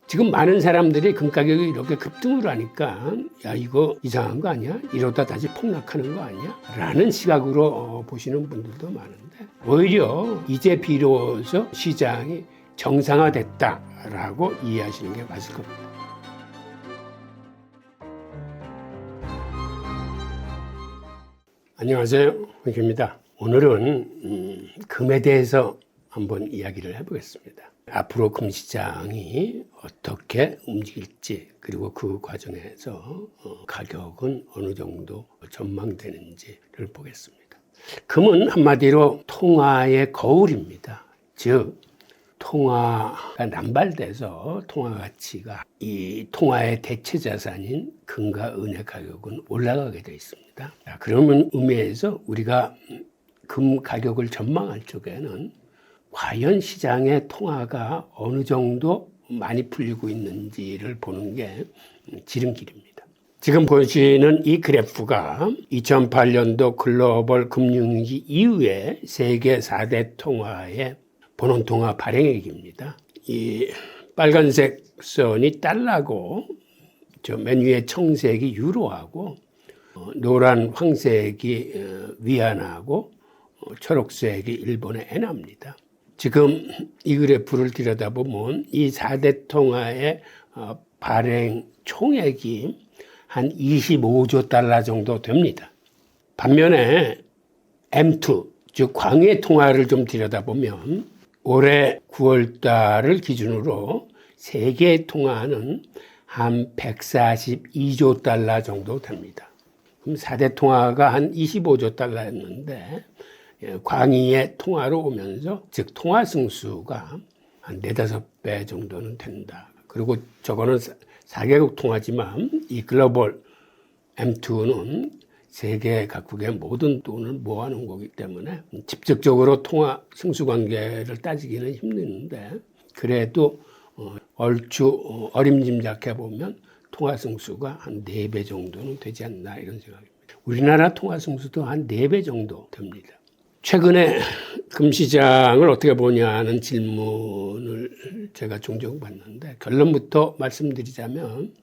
지금 많은 사람들이 금 가격이 이렇게 급등을 하니까 야 이거 이상한 거 아니야? 이러다 다시 폭락하는 거 아니야? 라는 시각으로 보시는 분들도 많은데 오히려 이제 비로소 시장이 정상화됐다라고 이해하시는 게 맞을 겁니다. 안녕하세요, 홍익입니다. 오늘은 금에 대해서 한번 이야기를 해보겠습니다. 앞으로 금시장이 어떻게 움직일지, 그리고 그 과정에서 가격은 어느 정도 전망되는지를 보겠습니다. 금은 한마디로 통화의 거울입니다. 즉 통화가 남발돼서 통화 가치가 이 통화의 대체 자산인 금과 은의 가격은 올라가게 되어 있습니다. 그러면 의미에서 우리가 금 가격을 전망할 적에는 과연 시장의 통화가 어느 정도 많이 풀리고 있는지를 보는 게 지름길입니다. 지금 보시는 이 그래프가 2008년도 글로벌 금융위기 이후에 세계 4대 통화의 본원통화 발행액입니다. 이 빨간색 선이 달러고 맨 위에 청색이 유로하고 노란 황색이 위안하고 초록색이 일본의 엔화입니다. 지금 이 그래프를 들여다보면 이 4대 통화의 발행 총액이 한 25조 달러 정도 됩니다. 반면에 M2, 즉 광해 통화를 좀 들여다보면 올해 9월 달을 기준으로 세계 통화는 한 142조 달러 정도 됩니다. 그럼 4대 통화가 한 25조 달러였는데 광의의 통화로 오면서 즉 통화 승수가 한 4-5배 정도는 된다. 그리고 저거는 4개국 통화지만 이 글로벌 M2는 세계 각국의 모든 돈을 모아놓은 거기 때문에 직접적으로 통화 승수 관계를 따지기는 힘드는데 그래도 얼추 어림짐작해 보면 통화 승수가 한 4배 정도는 되지 않나 이런 생각입니다. 우리나라 통화 승수도 한 4배 정도 됩니다. 최근에 금시장을 어떻게 보냐는 질문을 제가 종종 받는데 결론부터 말씀드리자면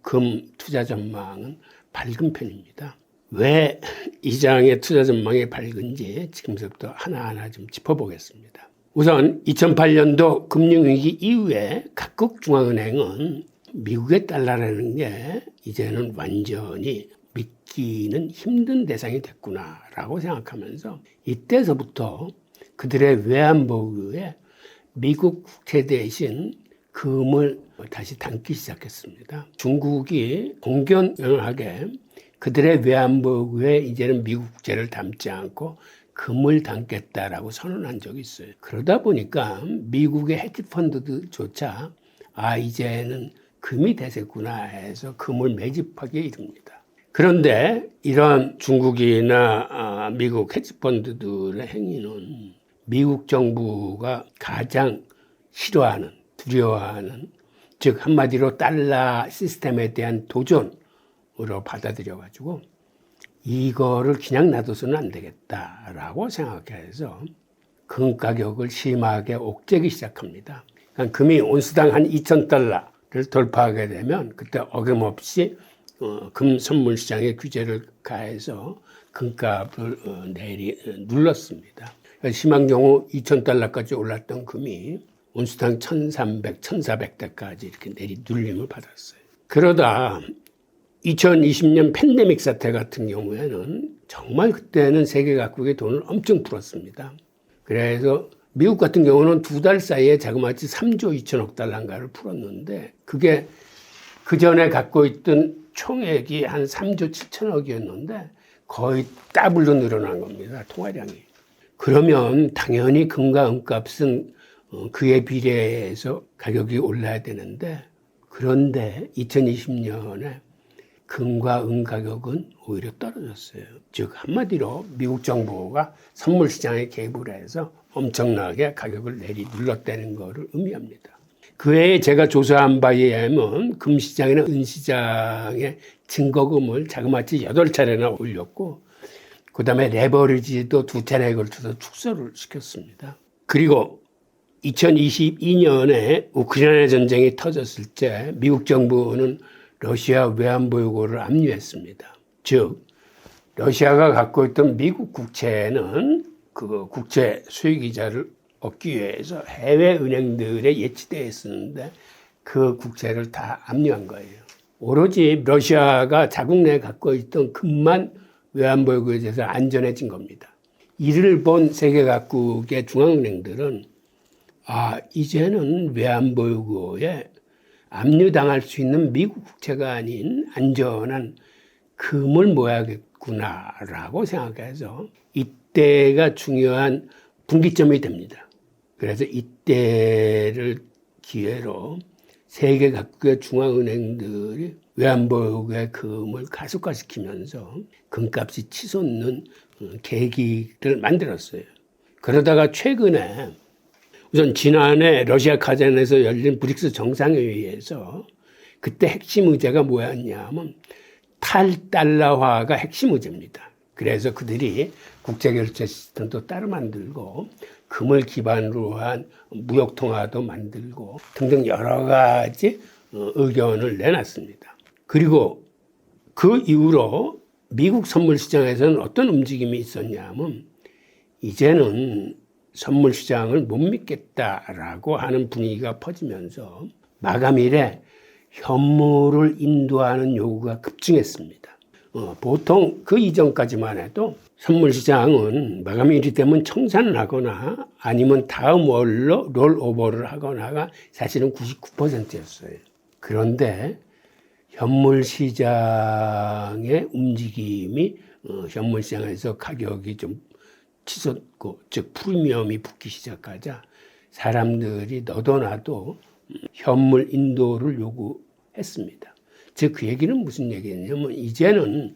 금 투자 전망은 밝은 편입니다. 왜 이 장의 투자 전망이 밝은지 지금부터 하나하나 좀 짚어보겠습니다. 우선 2008년도 금융위기 이후에 각국 중앙은행은 미국의 달러라는 게 이제는 완전히 믿기는 힘든 대상이 됐구나라고 생각하면서 이때서부터 그들의 외환보유에 미국 국채 대신 금을 다시 담기 시작했습니다. 중국이 공견하게 그들의 외환보유에 이제는 미국 국채를 담지 않고 금을 담겠다라고 선언한 적이 있어요. 그러다 보니까 미국의 헤지펀드조차 이제는 금이 대세구나 해서 금을 매집하게 이릅니다. 그런데 이런 중국이나 미국 헤지펀드들의 행위는 미국 정부가 가장 싫어하는, 두려워하는, 즉 한마디로 달러 시스템에 대한 도전으로 받아들여가지고 이거를 그냥 놔둬서는 안 되겠다라고 생각해서 금 가격을 심하게 옥죄기 시작합니다. 그러니까 금이 온스당 한 2,000달러를 돌파하게 되면 그때 어김없이 금 선물 시장의 규제를 가해서 금값을 눌렀습니다. 심한 경우 2,000달러까지 올랐던 금이 온수당 1,300, 1,400대까지 이렇게 눌림을 받았어요. 그러다 2020년 팬데믹 사태 같은 경우에는 정말 그때는 세계 각국의 돈을 엄청 풀었습니다. 그래서 미국 같은 경우는 2달 사이에 자그마치 3조 2천억 달러인가를 풀었는데 그게 그 전에 갖고 있던 총액이 한 3조 7천억이었는데 거의 더블로 늘어난 겁니다. 통화량이. 그러면 당연히 금과 은값은 그에 비례해서 가격이 올라야 되는데 그런데 2020년에 금과 은 가격은 오히려 떨어졌어요. 즉 한마디로 미국 정부가 선물 시장에 개입을 해서 엄청나게 가격을 눌렀다는 것을 의미합니다. 그 외에 제가 조사한 바에 의하면 금시장이나 은시장의 증거금을 자그마치 8차례나 올렸고 그 다음에 레버리지도 2차례에 걸쳐서 축소를 시켰습니다. 그리고 2022년에 우크라이나 전쟁이 터졌을 때 미국 정부는 러시아 외환보 요구를 압류했습니다. 즉 러시아가 갖고 있던 미국 국채는 그 국채 수익이자를 얻기 위해서 해외 은행들에 예치되어 있었는데 그 국채를 다 압류한 거예요. 오로지 러시아가 자국 내에 갖고 있던 금만 외환보 요구에 대해서 안전해진 겁니다. 이를 본 세계 각국의 중앙은행들은 이제는 외환보 요구에 압류당할 수 있는 미국 국채가 아닌 안전한 금을 모아야겠구나라고 생각해서 이때가 중요한 분기점이 됩니다. 그래서 이때를 기회로 세계 각국의 중앙은행들이 외환보 요구의 금을 가속화시키면서 금값이 치솟는 계기를 만들었어요. 그러다가 최근에 우선 지난해 러시아 카자흐스탄에서 열린 브릭스 정상회의에서 그때 핵심 의제가 뭐였냐면 탈달러화가 핵심 의제입니다. 그래서 그들이 국제결제 시스템도 따로 만들고 금을 기반으로 한 무역통화도 만들고 등등 여러 가지 의견을 내놨습니다. 그리고 그 이후로 미국 선물 시장에서는 어떤 움직임이 있었냐면 이제는 선물 시장을 못 믿겠다라고 하는 분위기가 퍼지면서 마감일에 현물을 인도하는 요구가 급증했습니다. 보통 그 이전까지만 해도 선물 시장은 마감일이 되면 청산을 하거나 아니면 다음 월로 롤오버를 하거나가 사실은 99%였어요. 그런데 현물 시장의 움직임이 현물 시장에서 가격이 좀 치솟고 즉 프리미엄이 붙기 시작하자 사람들이 너도 나도 현물 인도를 요구했습니다. 즉 그 얘기는 무슨 얘기냐면 이제는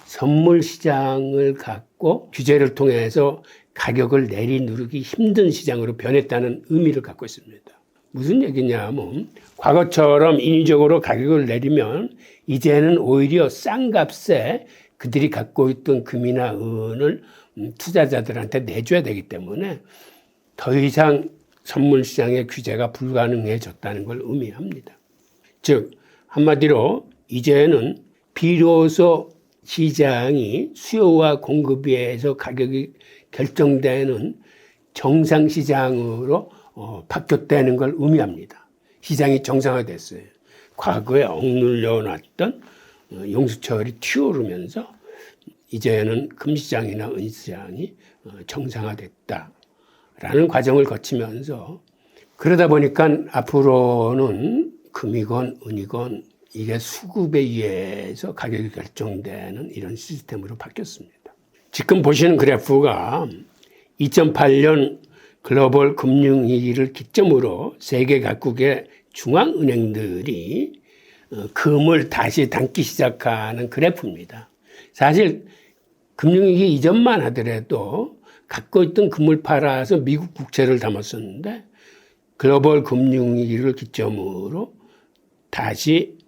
선물 시장을 갖고 규제를 통해서 가격을 내리누르기 힘든 시장으로 변했다는 의미를 갖고 있습니다. 무슨 얘기냐면 과거처럼 인위적으로 가격을 내리면 이제는 오히려 싼 값에 그들이 갖고 있던 금이나 은을 투자자들한테 내줘야 되기 때문에 더 이상 선물 시장의 규제가 불가능해졌다는 걸 의미합니다. 즉 한마디로 이제는 비로소 시장이 수요와 공급에 의해서 가격이 결정되는 정상시장으로 바뀌었다는 걸 의미합니다. 시장이 정상화됐어요. 과거에 억눌려 놨던 용수철이 튀어오르면서 이제는 금시장이나 은시장이 정상화됐다라는 과정을 거치면서 그러다 보니까 앞으로는 금이건 은이건 이게 수급에 의해서 가격이 결정되는 이런 시스템으로 바뀌었습니다. 지금 보시는 그래프가 2008년 글로벌 금융위기를 기점으로 세계 각국의 중앙은행들이 금을 다시 담기 시작하는 그래프입니다. 사실 금융위기 이전만 하더라도 갖고 있던 금을 팔아서 미국 국채를 담았었는데 글로벌 금융위기를 기점으로 다시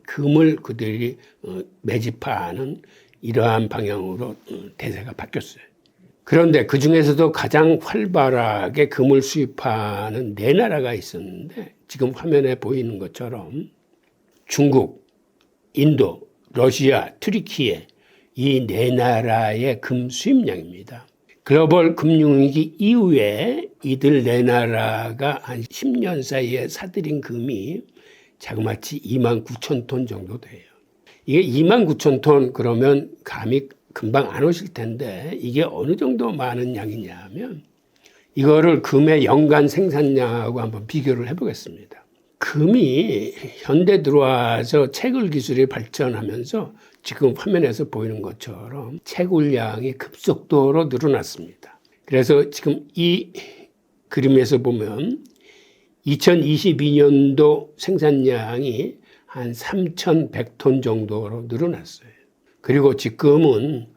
금을 그들이 매집하는 이러한 방향으로 대세가 바뀌었어요. 그런데 그 중에서도 가장 활발하게 금을 수입하는 네 나라가 있었는데 지금 화면에 보이는 것처럼 중국, 인도, 러시아, 튀르키예 이 네 나라의 금 수입량입니다. 글로벌 금융위기 이후에 이들 네 나라가 한 10년 사이에 사들인 금이 자그마치 29,000톤 정도 돼요. 이게 29,000톤 그러면 감이 금방 안 오실 텐데 이게 어느 정도 많은 양이냐 하면 이거를 금의 연간 생산량하고 한번 비교를 해보겠습니다. 금이 현대 들어와서 채굴 기술이 발전하면서 지금 화면에서 보이는 것처럼 채굴량이 급속도로 늘어났습니다. 그래서 지금 이 그림에서 보면 2022년도 생산량이 한 3,100톤 정도로 늘어났어요. 그리고 지금은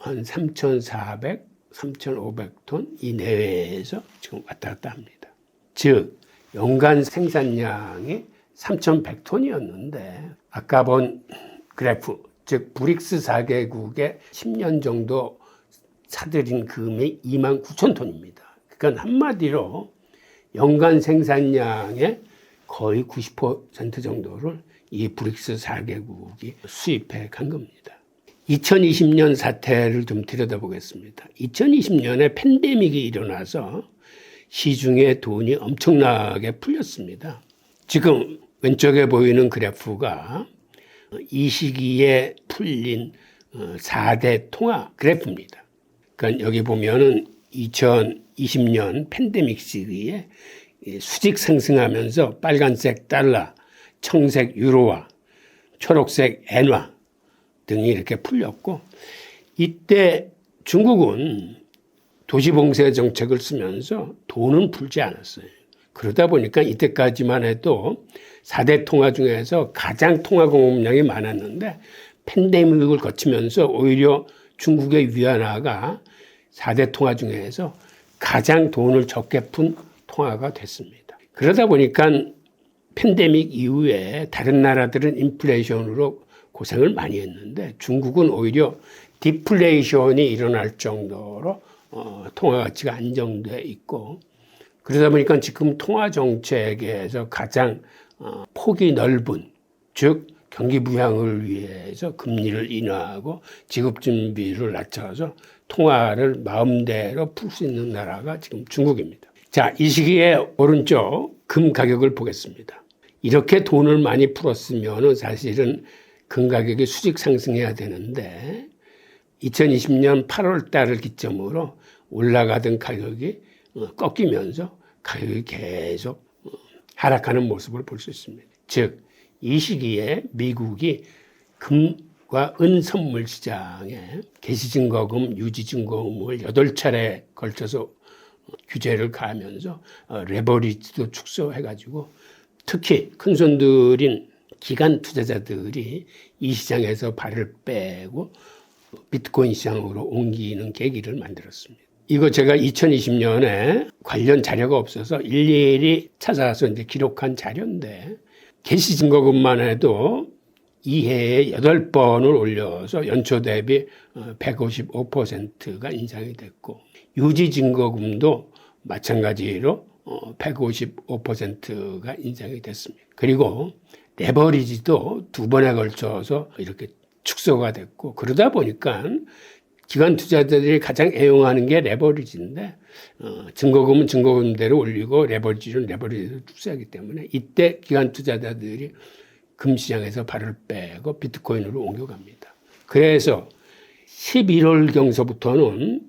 한 3,400, 3,500톤 이 내외에서 지금 왔다 갔다 합니다. 즉 연간 생산량이 3,100톤이었는데 아까 본 그래프, 즉 브릭스 4개국의 10년 정도 사들인 금이 29,000톤입니다. 그러니까 한마디로 연간 생산량의 거의 90% 정도를 이 브릭스 4개국이 수입해 간 겁니다. 2020년 사태를 좀 들여다보겠습니다. 2020년에 팬데믹이 일어나서 시중에 돈이 엄청나게 풀렸습니다. 지금 왼쪽에 보이는 그래프가 이 시기에 풀린 4대 통화 그래프입니다. 그러니까 여기 보면은 2020년 팬데믹 시기에 수직 상승하면서 빨간색 달러, 청색 유로화, 초록색 엔화 등이 이렇게 풀렸고, 이때 중국은 도시봉쇄 정책을 쓰면서 돈은 풀지 않았어요. 그러다 보니까 이때까지만 해도 4대 통화 중에서 가장 통화 공급량이 많았는데 팬데믹을 거치면서 오히려 중국의 위안화가 4대 통화 중에서 가장 돈을 적게 푼 통화가 됐습니다. 그러다 보니까 팬데믹 이후에 다른 나라들은 인플레이션으로 고생을 많이 했는데 중국은 오히려 디플레이션이 일어날 정도로 통화 가치가 안정돼 있고, 그러다 보니까 지금 통화 정책에서 가장 폭이 넓은, 즉 경기 부양을 위해서 금리를 인하하고 지급 준비를 낮춰서 통화를 마음대로 풀 수 있는 나라가 지금 중국입니다. 자, 이 시기에 오른쪽 금 가격을 보겠습니다. 이렇게 돈을 많이 풀었으면 사실은 금 가격이 수직 상승해야 되는데 2020년 8월 달을 기점으로 올라가던 가격이 꺾이면서 가격이 계속 하락하는 모습을 볼 수 있습니다. 즉, 이 시기에 미국이 금과 은 선물 시장에 개시증거금, 유지증거금을 8차례 걸쳐서 규제를 가하면서 레버리지도 축소해가지고 특히 큰손들인 기관 투자자들이 이 시장에서 발을 빼고 비트코인 시장으로 옮기는 계기를 만들었습니다. 이거 제가 2020년에 관련 자료가 없어서 일일이 찾아서 이제 기록한 자료인데, 개시증거금만 해도 2해에 8번을 올려서 연초 대비 155%가 인상이 됐고, 유지증거금도 마찬가지로 155%가 인상이 됐습니다. 그리고 레버리지도 2번에 걸쳐서 이렇게 축소가 됐고, 그러다 보니까 기관 투자자들이 가장 애용하는 게 레버리지인데, 증거금은 증거금대로 올리고 레버리지는 레버리지로 축소하기 때문에 이때 기관 투자자들이 금시장에서 발을 빼고 비트코인으로 옮겨갑니다. 그래서 11월경서부터는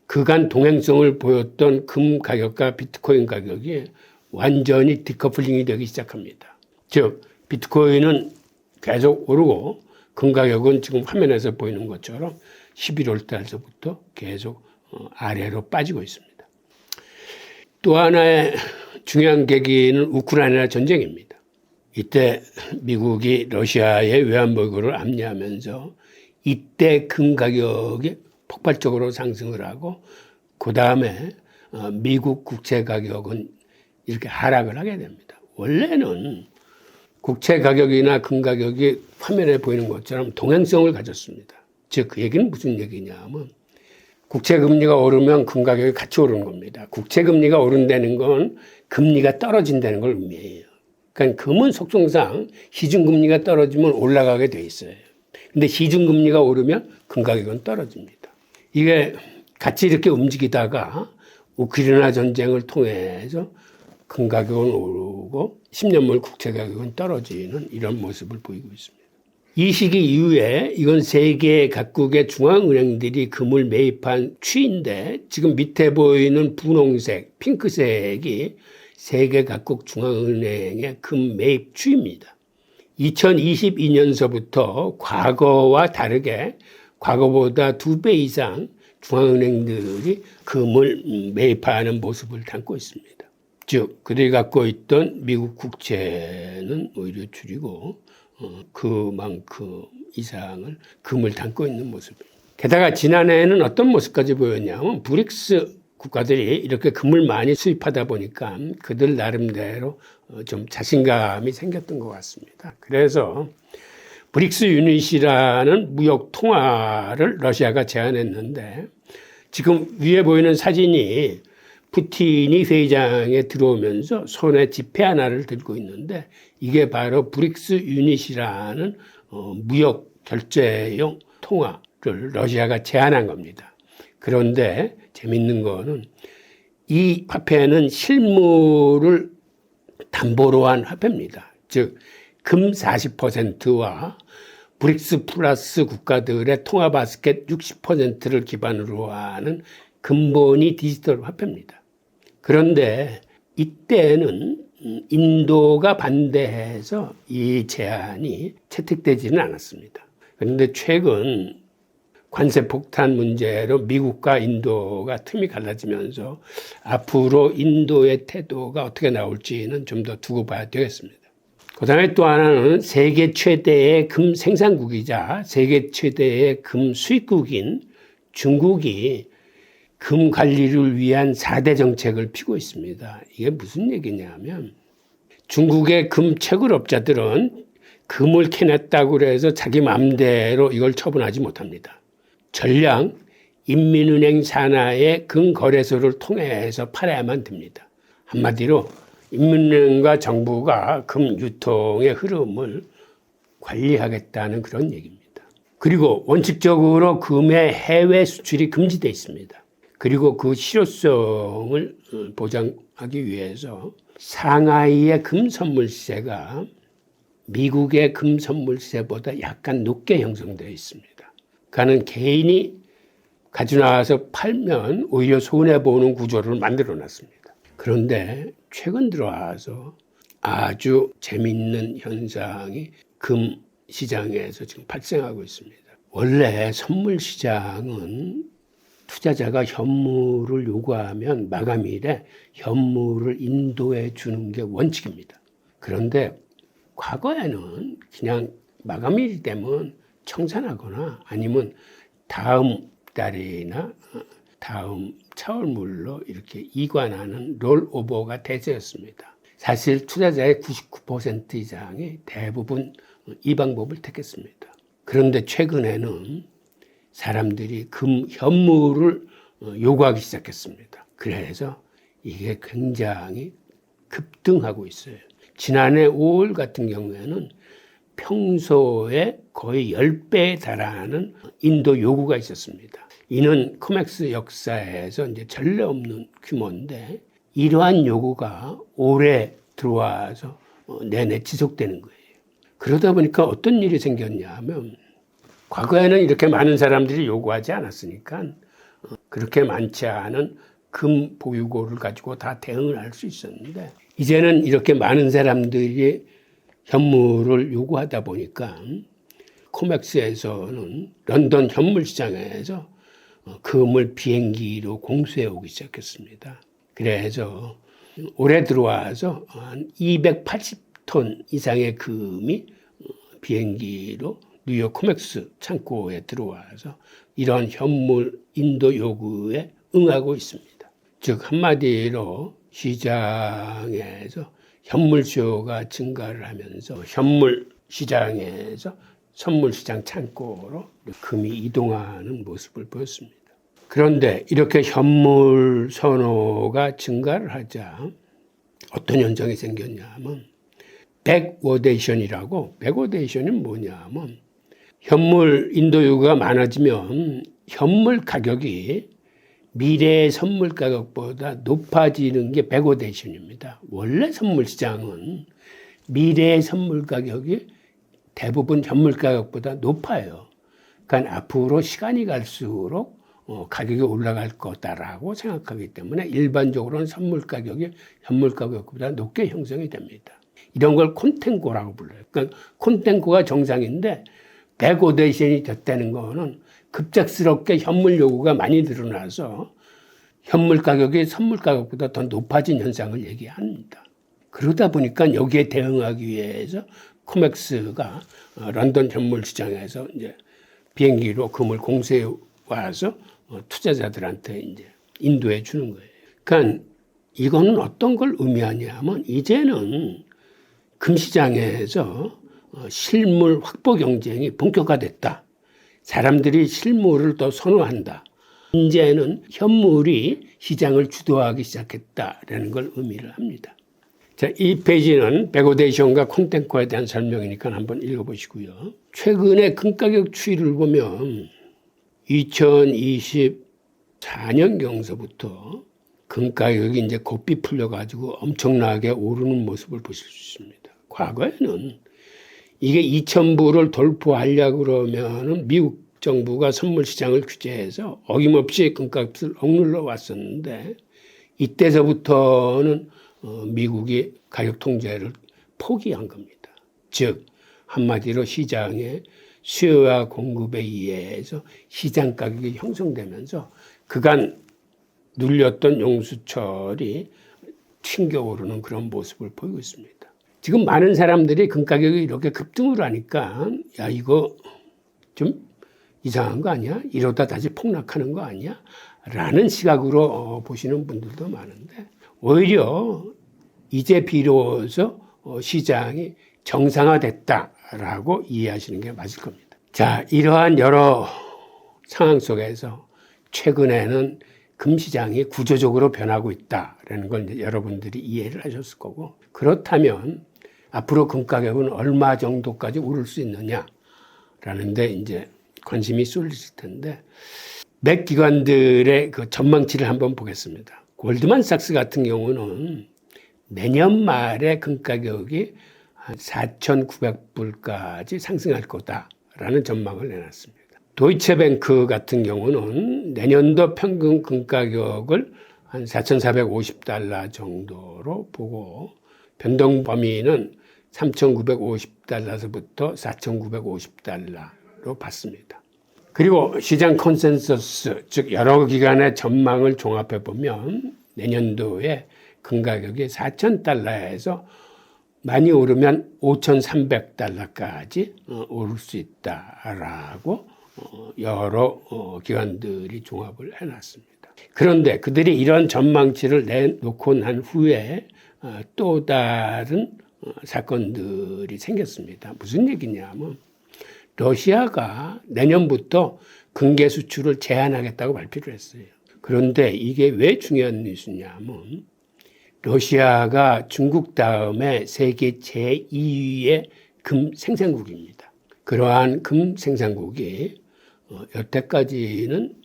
그간 동행성을 보였던 금 가격과 비트코인 가격이 완전히 디커플링이 되기 시작합니다. 즉, 비트코인은 계속 오르고 금 가격은 지금 화면에서 보이는 것처럼 11월 달서부터 계속 아래로 빠지고 있습니다. 또 하나의 중요한 계기는 우크라이나 전쟁입니다. 이때 미국이 러시아의 외환보유고를 압류하면서 이때 금 가격이 폭발적으로 상승을 하고, 그 다음에 미국 국채 가격은 이렇게 하락을 하게 됩니다. 원래는 국채 가격이나 금 가격이 화면에 보이는 것처럼 동행성을 가졌습니다. 즉, 그 얘기는 무슨 얘기냐면 국채 금리가 오르면 금 가격이 같이 오르는 겁니다. 국채 금리가 오른다는 건 금리가 떨어진다는 걸 의미해요. 그러니까 금은 속성상 시중 금리가 떨어지면 올라가게 돼 있어요. 근데 시중 금리가 오르면 금 가격은 떨어집니다. 이게 같이 이렇게 움직이다가 우크라이나 전쟁을 통해서 금 가격은 오르고 10년물 국채 가격은 떨어지는 이런 모습을 보이고 있습니다. 이 시기 이후에 이건 세계 각국의 중앙은행들이 금을 매입한 추이인데, 지금 밑에 보이는 분홍색, 핑크색이 세계 각국 중앙은행의 금 매입 추이입니다. 2022년서부터 과거와 다르게 과거보다 2배 이상 중앙은행들이 금을 매입하는 모습을 담고 있습니다. 즉, 그들이 갖고 있던 미국 국채는 오히려 줄이고 그만큼 이상을 금을 담고 있는 모습입니다. 게다가 지난해에는 어떤 모습까지 보였냐면 브릭스 국가들이 이렇게 금을 많이 수입하다 보니까 그들 나름대로 좀 자신감이 생겼던 것 같습니다. 그래서 브릭스 유닛이라는 무역 통화를 러시아가 제안했는데, 지금 위에 보이는 사진이 푸틴이 회의장에 들어오면서 손에 지폐 하나를 들고 있는데 이게 바로 브릭스 유닛이라는 무역 결제용 통화를 러시아가 제안한 겁니다. 그런데 재밌는 거는 이 화폐는 실물을 담보로 한 화폐입니다. 즉, 금 40%와 브릭스 플러스 국가들의 통화 바스켓 60%를 기반으로 하는 근본이 디지털 화폐입니다. 그런데 이때는 인도가 반대해서 이 제안이 채택되지는 않았습니다. 그런데 최근 관세 폭탄 문제로 미국과 인도가 틈이 갈라지면서 앞으로 인도의 태도가 어떻게 나올지는 좀 더 두고 봐야 되겠습니다. 그다음에 또 하나는 세계 최대의 금 생산국이자 세계 최대의 금 수입국인 중국이 금 관리를 위한 4대 정책을 피고 있습니다. 이게 무슨 얘기냐면 중국의 금 채굴업자들은 금을 캐냈다고 해서 자기 마음대로 이걸 처분하지 못합니다. 전량 인민은행 산하의 금 거래소를 통해서 팔아야만 됩니다. 한마디로 인민은행과 정부가 금 유통의 흐름을 관리하겠다는 그런 얘기입니다. 그리고 원칙적으로 금의 해외 수출이 금지되어 있습니다. 그리고 그 실효성을 보장하기 위해서 상하이의 금 선물세가 미국의 금 선물세보다 약간 높게 형성되어 있습니다. 그는 개인이 가져나와서 팔면 오히려 손해보는 구조를 만들어 놨습니다. 그런데 최근 들어와서 아주 재밌는 현상이 금 시장에서 지금 발생하고 있습니다. 원래 선물 시장은 투자자가 현물을 요구하면 마감일에 현물을 인도해 주는 게 원칙입니다. 그런데 과거에는 그냥 마감일이 되면 청산하거나 아니면 다음 달이나 다음 차월물로 이렇게 이관하는 롤오버가 대세였습니다. 사실 투자자의 99% 이상이 대부분 이 방법을 택했습니다. 그런데 최근에는 사람들이 금 현물을 요구하기 시작했습니다. 그래서 이게 굉장히 급등하고 있어요. 지난해 5월 같은 경우에는 평소에 거의 10배에 달하는 인도 요구가 있었습니다. 이는 코맥스 역사에서 이제 전례 없는 규모인데 이러한 요구가 올해 들어와서 내내 지속되는 거예요. 그러다 보니까 어떤 일이 생겼냐 하면 과거에는 이렇게 많은 사람들이 요구하지 않았으니까 그렇게 많지 않은 금 보유고를 가지고 다 대응을 할 수 있었는데 이제는 이렇게 많은 사람들이 현물을 요구하다 보니까 코맥스에서는 런던 현물 시장에서 금을 비행기로 공수해 오기 시작했습니다. 그래서 올해 들어와서 한 280톤 이상의 금이 비행기로 뉴욕 코맥스 창고에 들어와서 이런 현물 인도 요구에 응하고 있습니다. 즉 한마디로 시장에서 현물 수요가 증가를 하면서 현물 시장에서 선물 시장 창고로 금이 이동하는 모습을 보였습니다. 그런데 이렇게 현물 선호가 증가를 하자 어떤 현상이 생겼냐면 백워데이션이라고, 백워데이션이 뭐냐면 현물 인도 요구가 많아지면 현물 가격이 미래의 선물 가격보다 높아지는 게 백워데이션입니다. 원래 선물 시장은 미래의 선물 가격이 대부분 현물 가격보다 높아요. 그러니까 앞으로 시간이 갈수록 가격이 올라갈 거다라고 생각하기 때문에 일반적으로는 선물 가격이 현물 가격보다 높게 형성이 됩니다. 이런 걸 콘탱고라고 불러요. 그러니까 콘탱고가 정상인데 백워데이션이 됐다는 거는 급작스럽게 현물 요구가 많이 늘어나서 현물 가격이 선물 가격보다 더 높아진 현상을 얘기합니다. 그러다 보니까 여기에 대응하기 위해서 코맥스가 런던 현물 시장에서 이제 비행기로 금을 공수해 와서 투자자들한테 이제 인도해 주는 거예요. 그러니까 이거는 어떤 걸 의미하냐면 이제는 금 시장에서 실물 확보 경쟁이 본격화됐다. 사람들이 실물을 더 선호한다. 이제는 현물이 시장을 주도하기 시작했다라는 걸 의미를 합니다. 자, 이 페이지는 베고데이션과 콘텐코에 대한 설명이니까 한번 읽어보시고요. 최근에 금가격 추이를 보면 2024년경서부터 금가격이 이제 고삐 풀려가지고 엄청나게 오르는 모습을 보실 수 있습니다. 과거에는 이게 2,000불을 돌파하려고 그러면은 미국 정부가 선물 시장을 규제해서 어김없이 금값을 억눌러 왔었는데 이때서부터는 미국이 가격 통제를 포기한 겁니다. 즉 한마디로 시장의 수요와 공급에 의해서 시장 가격이 형성되면서 그간 눌렸던 용수철이 튕겨오르는 그런 모습을 보이고 있습니다. 지금 많은 사람들이 금가격이 이렇게 급등을 하니까 야 이거 좀 이상한 거 아니야? 이러다 다시 폭락하는 거 아니야? 라는 시각으로 보시는 분들도 많은데 오히려 이제 비로소 시장이 정상화됐다라고 이해하시는 게 맞을 겁니다. 자, 이러한 여러 상황 속에서 최근에는 금시장이 구조적으로 변하고 있다라는 걸 이제 여러분들이 이해를 하셨을 거고 그렇다면 앞으로 금가격은 얼마 정도까지 오를 수 있느냐라는 데 이제 관심이 쏠리실 텐데 몇 기관들의 그 전망치를 한번 보겠습니다. 골드만삭스 같은 경우는 내년 말에 금가격이 한 4,900불까지 상승할 거다라는 전망을 내놨습니다. 도이체뱅크 같은 경우는 내년도 평균 금가격을 한 4,450달러 정도로 보고 변동 범위는 3,950달러서부터 4,950달러로 봤습니다. 그리고 시장 컨센서스, 즉 여러 기관의 전망을 종합해 보면 내년도에 금가격이 4,000달러에서 많이 오르면 5,300달러까지 오를 수 있다라고 여러 기관들이 종합을 해놨습니다. 그런데 그들이 이런 전망치를 내놓고 난 후에 또 다른 사건들이 생겼습니다. 무슨 얘기냐면 러시아가 내년부터 금괴 수출을 제한하겠다고 발표를 했어요. 그런데 이게 왜 중요한 뉴스냐면 러시아가 중국 다음에 세계 제2위의 금 생산국입니다. 그러한 금 생산국이 여태까지는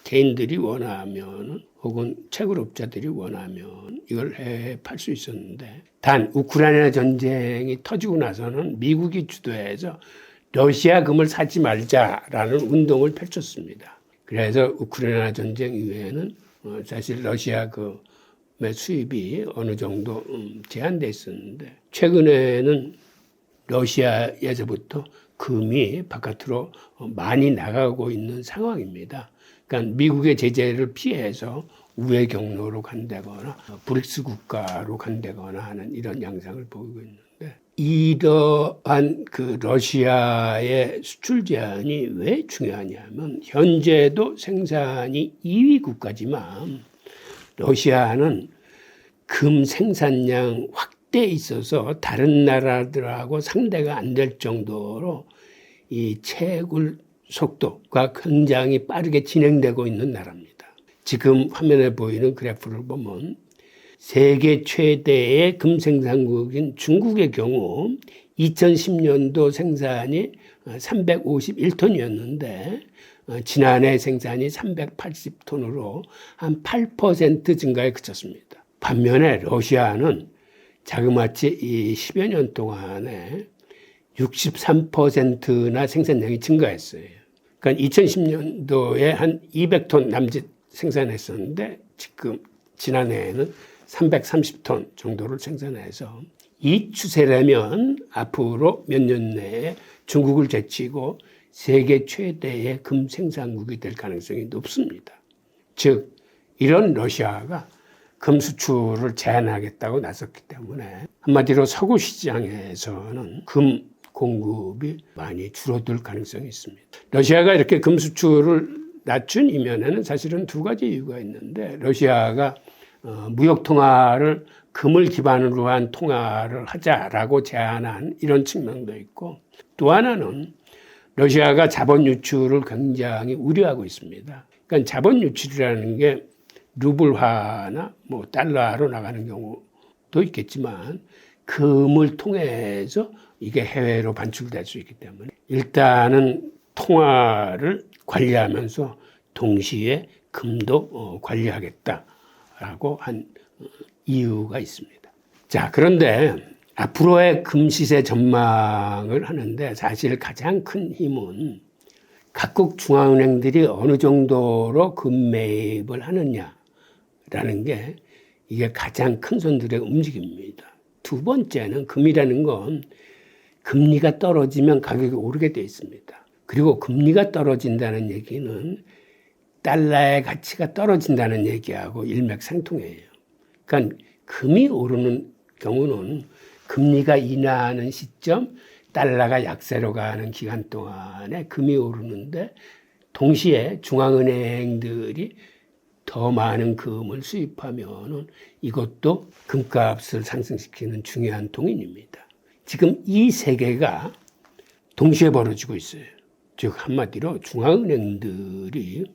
개인들이 원하면 혹은 채굴업자들이 원하면 이걸 해외에 팔 수 있었는데 단 우크라이나 전쟁이 터지고 나서는 미국이 주도해서 러시아 금을 사지 말자라는 운동을 펼쳤습니다. 그래서 우크라이나 전쟁 이후에는 사실 러시아 금의 수입이 어느 정도 제한돼 있었는데 최근에는 러시아에서부터 금이 바깥으로 많이 나가고 있는 상황입니다. 그러니까 미국의 제재를 피해서 우회 경로로 간다거나 브릭스 국가로 간다거나 하는 이런 양상을 보이고 있는데 이러한 그 러시아의 수출 제한이 왜 중요하냐면 현재도 생산이 2위 국가지만 러시아는 금 생산량 확대에 있어서 다른 나라들하고 상대가 안 될 정도로 이 채굴 속도가 굉장히 빠르게 진행되고 있는 나라입니다. 지금 화면에 보이는 그래프를 보면 세계 최대의 금 생산국인 중국의 경우 2010년도 생산이 351톤이었는데 지난해 생산이 380톤으로 한 8% 증가에 그쳤습니다. 반면에 러시아는 자그마치 이 10여 년 동안에 63%나 생산량이 증가했어요. 그러니까 2010년도에 한 200톤 남짓 생산했었는데 지금 지난해에는 330톤 정도를 생산해서 이 추세라면 앞으로 몇 년 내에 중국을 제치고 세계 최대의 금 생산국이 될 가능성이 높습니다. 즉 이런 러시아가 금 수출을 제한하겠다고 나섰기 때문에 한마디로 서구 시장에서는 금 공급이 많이 줄어들 가능성이 있습니다. 러시아가 이렇게 금 수출을 낮춘 이면에는 사실은 두 가지 이유가 있는데 러시아가 무역 통화를 금을 기반으로 한 통화를 하자라고 제안한 이런 측면도 있고 또 하나는 러시아가 자본 유출을 굉장히 우려하고 있습니다. 그러니까 자본 유출이라는 게 루블화나 뭐 달러로 나가는 경우도 있겠지만 금을 통해서 이게 해외로 반출될 수 있기 때문에 일단은 통화를 관리하면서 동시에 금도 관리하겠다라고 한 이유가 있습니다. 자, 그런데 앞으로의 금 시세 전망을 하는데 사실 가장 큰 힘은 각국 중앙은행들이 어느 정도로 금 매입을 하느냐라는 게 이게 가장 큰 손들의 움직임입니다. 두 번째는 금이라는 건 금리가 떨어지면 가격이 오르게 돼 있습니다. 그리고 금리가 떨어진다는 얘기는 달러의 가치가 떨어진다는 얘기하고 일맥상통해요. 그러니까 금이 오르는 경우는 금리가 인하하는 시점, 달러가 약세로 가는 기간 동안에 금이 오르는데 동시에 중앙은행들이 더 많은 금을 수입하면은 이것도 금값을 상승시키는 중요한 동인입니다. 지금 이 세 개가 동시에 벌어지고 있어요. 즉 한마디로 중앙은행들이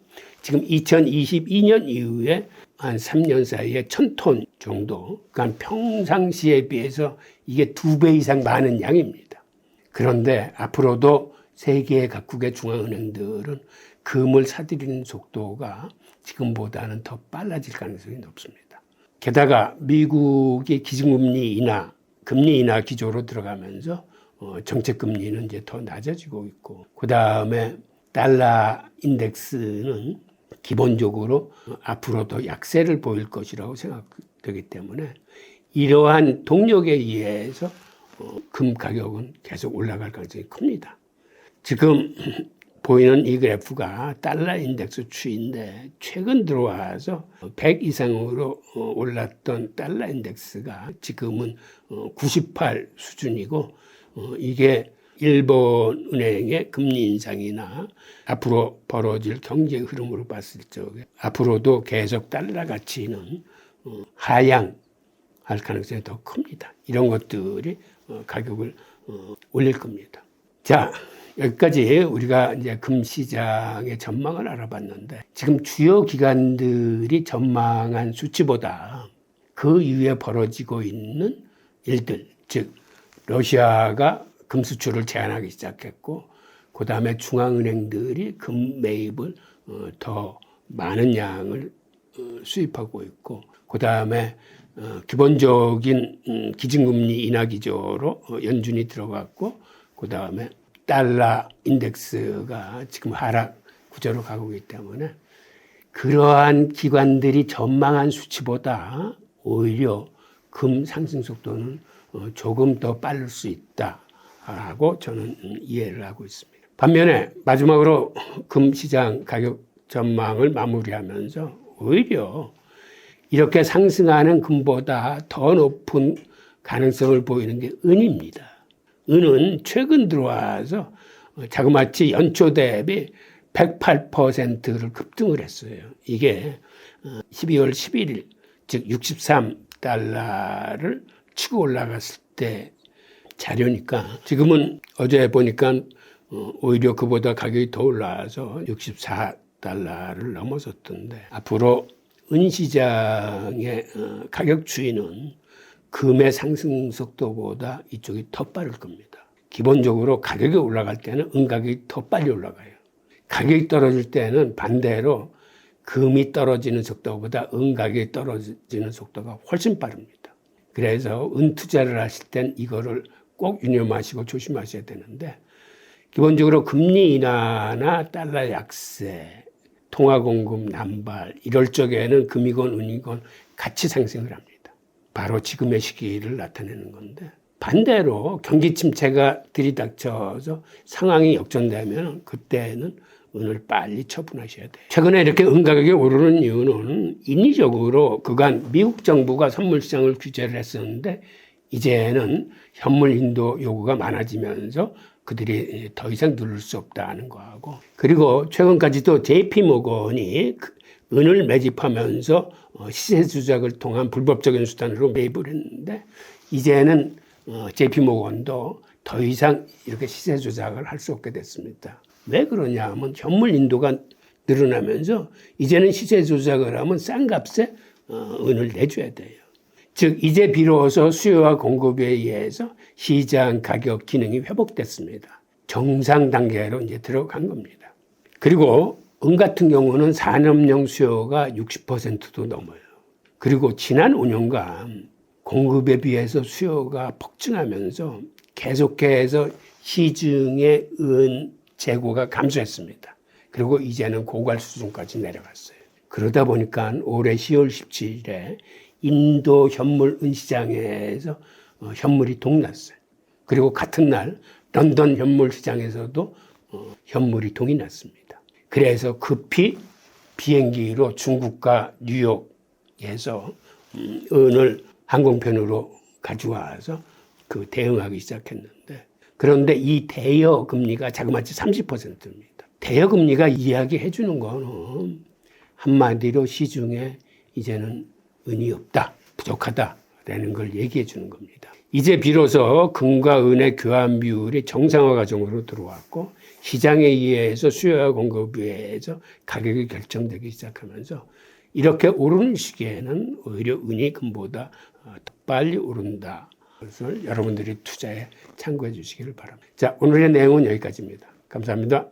지금 2022년 이후에 한 3년 사이에 1000톤 정도, 그러니까 평상시에 비해서 이게 2배 이상 많은 양입니다. 그런데 앞으로도 세계 각국의 중앙은행들은 금을 사들이는 속도가 지금보다는 더 빨라질 가능성이 높습니다. 게다가 미국이 기준금리 인하, 금리 인하 기조로 들어가면서 정책금리는 이제 더 낮아지고 있고, 그 다음에 달러 인덱스는 기본적으로 앞으로 더 약세를 보일 것이라고 생각되기 때문에 이러한 동력에 의해서 금 가격은 계속 올라갈 가능성이 큽니다. 지금 보이는 이 그래프가 달러 인덱스 추이인데 최근 들어와서 100 이상으로 올랐던 달러 인덱스가 지금은 98 수준이고, 이게 일본 은행의 금리 인상이나 앞으로 벌어질 경제 흐름으로 봤을 적에 앞으로도 계속 달러 가치는 하향할 가능성이 더 큽니다. 이런 것들이 가격을 올릴 겁니다. 자, 여기까지 우리가 이제 금 시장의 전망을 알아봤는데, 지금 주요 기관들이 전망한 수치보다 그 이후에 벌어지고 있는 일들, 즉 러시아가 금 수출을 제한하기 시작했고, 그 다음에 중앙은행들이 금 매입을 더 많은 양을 수입하고 있고, 그 다음에 기본적인 기준금리 인하 기조로 연준이 들어갔고, 그 다음에 달러 인덱스가 지금 하락 구조로 가고 있기 때문에 그러한 기관들이 전망한 수치보다 오히려 금 상승 속도는 조금 더 빠를 수 있다라고 저는 이해를 하고 있습니다. 반면에 마지막으로 금 시장 가격 전망을 마무리하면서 오히려 이렇게 상승하는 금보다 더 높은 가능성을 보이는 게 은입니다. 은은 최근 들어와서 자그마치 연초 대비 108%를 급등을 했어요. 이게 12월 11일, 즉 63달러를 치고 올라갔을 때 자료니까, 지금은 어제 보니까 오히려 그보다 가격이 더 올라와서 64달러를 넘어섰던데, 앞으로 은 시장의 가격 추이는 금의 상승 속도보다 이쪽이 더 빠를 겁니다. 기본적으로 가격이 올라갈 때는 은 가격이 더 빨리 올라가요. 가격이 떨어질 때는 반대로 금이 떨어지는 속도보다 은 가격이 떨어지는 속도가 훨씬 빠릅니다. 그래서 은 투자를 하실 땐 이거를 꼭 유념하시고 조심하셔야 되는데, 기본적으로 금리 인하나 달러 약세, 통화 공급 남발 이럴 적에는 금이건 은이건 같이 상승을 합니다. 바로 지금의 시기를 나타내는 건데, 반대로 경기 침체가 들이닥쳐서 상황이 역전되면 그때는 은을 빨리 처분하셔야 돼요. 최근에 이렇게 은 가격이 오르는 이유는 인위적으로 그간 미국 정부가 선물 시장을 규제를 했었는데, 이제는 현물 인도 요구가 많아지면서 그들이 더 이상 누를 수 없다는 거하고, 그리고 최근까지도 JP모건이 은을 매집하면서 시세 조작을 통한 불법적인 수단으로 매입을 했는데, 이제는 JP모건도 더 이상 이렇게 시세 조작을 할 수 없게 됐습니다. 왜 그러냐 하면 현물 인도가 늘어나면서 이제는 시세 조작을 하면 싼 값에 은을 내줘야 돼요. 즉 이제 비로소 수요와 공급에 의해서 시장 가격 기능이 회복됐습니다. 정상 단계로 이제 들어간 겁니다. 그리고 은 같은 경우는 산업용 수요가 60%도 넘어요. 그리고 지난 5년간 공급에 비해서 수요가 폭증하면서 계속해서 시중의 은 재고가 감소했습니다. 그리고 이제는 고갈 수준까지 내려갔어요. 그러다 보니까 올해 10월 17일에 인도 현물 은시장에서 현물이 동났어요. 그리고 같은 날 런던 현물 시장에서도 현물이 동이 났습니다. 그래서 급히 비행기로 중국과 뉴욕에서 은을 항공편으로 가져와서 그 대응하기 시작했는데, 그런데 이 대여 금리가 자그마치 30%입니다. 대여 금리가 이야기해 주는 거는 한마디로 시중에 이제는 은이 없다, 부족하다라는 걸 얘기해 주는 겁니다. 이제 비로소 금과 은의 교환 비율이 정상화 과정으로 들어왔고 시장에 의해서 수요와 공급에 의해서 가격이 결정되기 시작하면서 이렇게 오르는 시기에는 오히려 은이 금보다 더 빨리 오른다. 그것을 여러분들이 투자에 참고해 주시기를 바랍니다. 자, 오늘의 내용은 여기까지입니다. 감사합니다.